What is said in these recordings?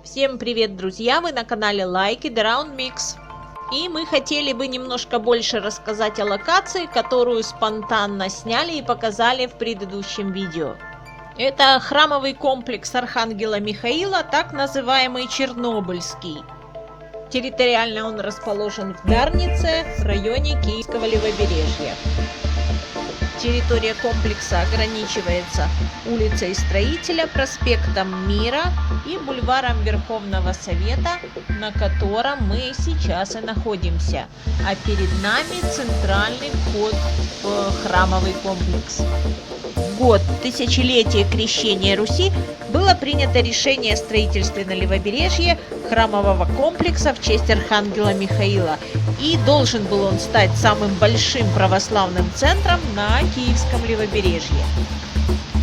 Всем привет, друзья! Вы на канале Like It Around Mix. И мы хотели бы немножко больше рассказать о локации, которую спонтанно сняли и показали в предыдущем видео. Это храмовый комплекс Архангела Михаила, так называемый Чернобыльский. Территориально он расположен в Дарнице, в районе Киевского левобережья. Территория комплекса ограничивается улицей Строителя, проспектом Мира и бульваром Верховного Совета, на котором мы сейчас и находимся. А перед нами центральный вход в храмовый комплекс. В год тысячелетия крещения Руси было принято решение о строительстве на левобережье храмового комплекса в честь Архангела Михаила, и должен был он стать самым большим православным центром на Киевском левобережье.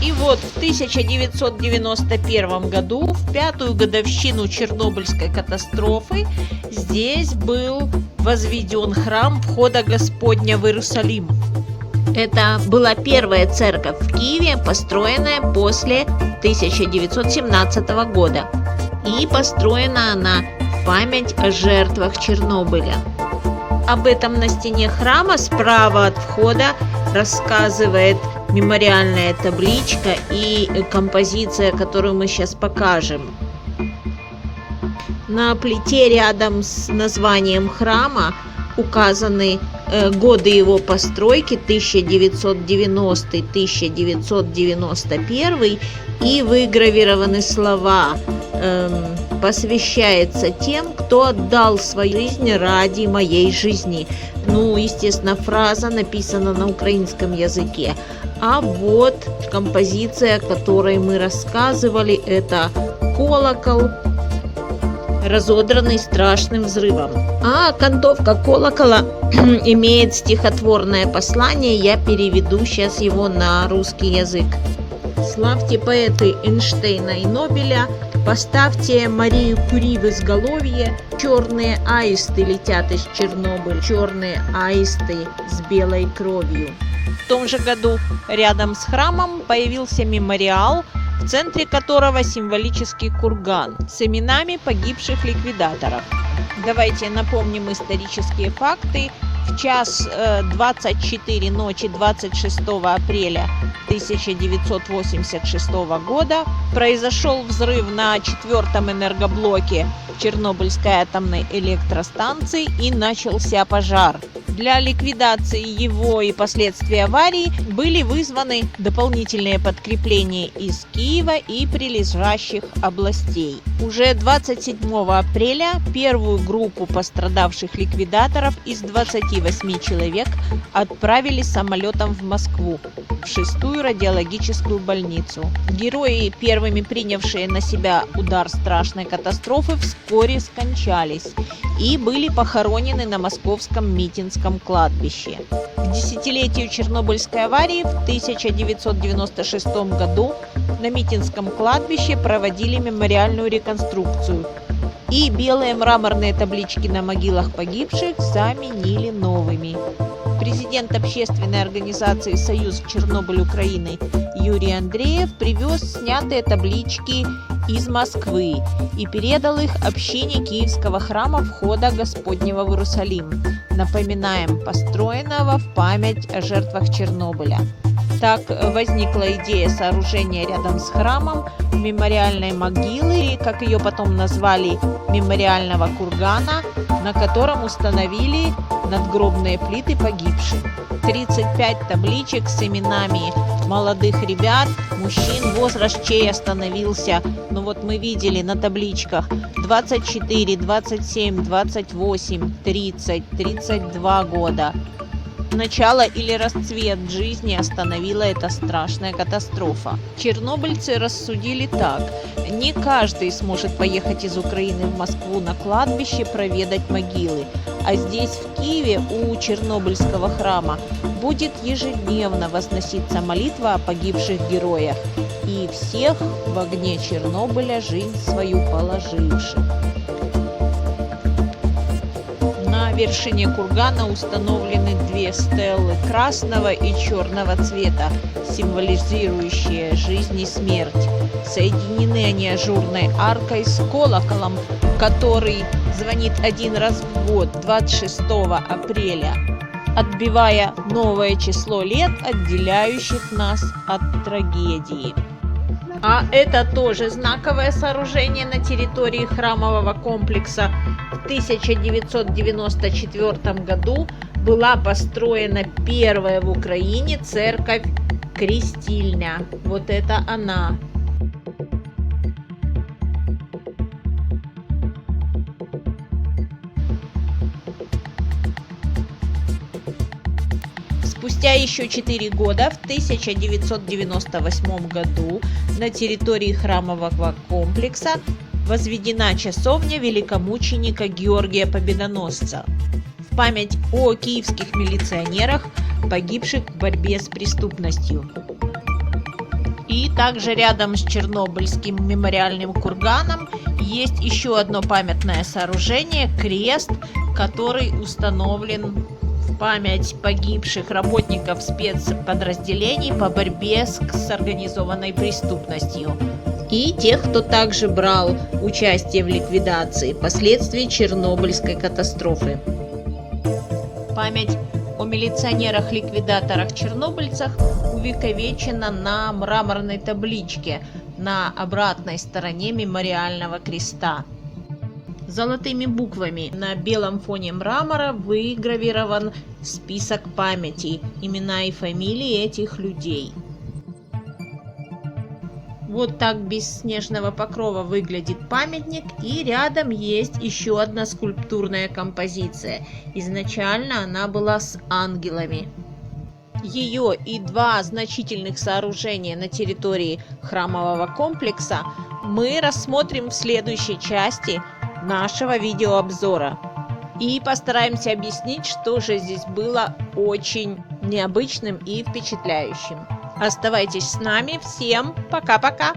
И вот в 1991 году, в 5-ю годовщину Чернобыльской катастрофы, здесь был возведен храм Входа Господня в Иерусалим. Это была первая церковь в Киеве, построенная после 1917 года. И построена она в память о жертвах Чернобыля. Об этом на стене храма справа от входа рассказывает мемориальная табличка и композиция, которую мы сейчас покажем. На плите рядом с названием храма указаны годы его постройки 1990-1991 и выгравированы слова «Посвящается тем, кто отдал свою жизнь ради моей жизни». Ну, естественно, фраза написана на украинском языке. А вот композиция, о которой мы рассказывали, это колокол, разодранный страшным взрывом. А окантовка колокола имеет стихотворное послание, я переведу сейчас его на русский язык. Славьте поэты Эйнштейна и Нобеля, поставьте Марию Кюри в изголовье, черные аисты летят из Чернобыля, черные аисты с белой кровью. В том же году рядом с храмом появился мемориал, в центре которого символический курган с именами погибших ликвидаторов. Давайте напомним исторические факты. В час 24 ночи 26 апреля 1986 года произошел взрыв на 4-м энергоблоке Чернобыльской атомной электростанции и начался пожар. Для ликвидации его и последствий аварии были вызваны дополнительные подкрепления из Киева и прилежащих областей. Уже 27 апреля первую группу пострадавших ликвидаторов из 28 человек отправили самолетом в Москву, в 6-ю радиологическую больницу. Герои, первыми принявшие на себя удар страшной катастрофы, вскоре скончались и были похоронены на московском Митинском кладбище. К десятилетию Чернобыльской аварии в 1996 году на Митинском кладбище проводили мемориальную реконструкцию, и белые мраморные таблички на могилах погибших заменили новыми. Президент общественной организации «Союз Чернобыль Украины» Юрий Андреев привез снятые таблички из Москвы и передал их общине Киевского храма Входа Господнего в Иерусалим. Напоминаем, построенного в память о жертвах Чернобыля. Так возникла идея сооружения рядом с храмом мемориальной могилы, как ее потом назвали, мемориального кургана, на котором установили надгробные плиты погибших. 35 табличек с именами молодых ребят, мужчин, возраст чей остановился, ну вот мы видели на табличках 24, 27, 28, 30, 32 года. Начало или расцвет жизни остановила эта страшная катастрофа. Чернобыльцы рассудили так: не каждый сможет поехать из Украины в Москву на кладбище проведать могилы, а здесь, в Киеве, у Чернобыльского храма, будет ежедневно возноситься молитва о погибших героях и всех в огне Чернобыля жизнь свою положивших. На вершине кургана установлены две стеллы красного и черного цвета, символизирующие жизнь и смерть. Соединены они ажурной аркой с колоколом, который звонит один раз в год, 26 апреля, отбивая новое число лет, отделяющих нас от трагедии. А это тоже знаковое сооружение на территории храмового комплекса. В 1994 году была построена первая в Украине церковь Крестильня. Вот это она. Спустя еще 4 года, в 1998 году, на территории храмового комплекса возведена часовня великомученика Георгия Победоносца в память о киевских милиционерах, погибших в борьбе с преступностью. И также рядом с Чернобыльским мемориальным курганом есть еще одно памятное сооружение – крест, который установлен в память погибших работников спецподразделений по борьбе с организованной преступностью и тех, кто также брал участие в ликвидации последствий Чернобыльской катастрофы. Память о милиционерах-ликвидаторах-чернобыльцах увековечена на мраморной табличке на обратной стороне мемориального креста. Золотыми буквами на белом фоне мрамора выгравирован список памяти, имена и фамилии этих людей. Вот так без снежного покрова выглядит памятник, и рядом есть еще одна скульптурная композиция. Изначально она была с ангелами. Ее и два значительных сооружения на территории храмового комплекса мы рассмотрим в следующей части нашего видеообзора. И постараемся объяснить, что же здесь было очень необычным и впечатляющим. Оставайтесь с нами. Всем пока-пока!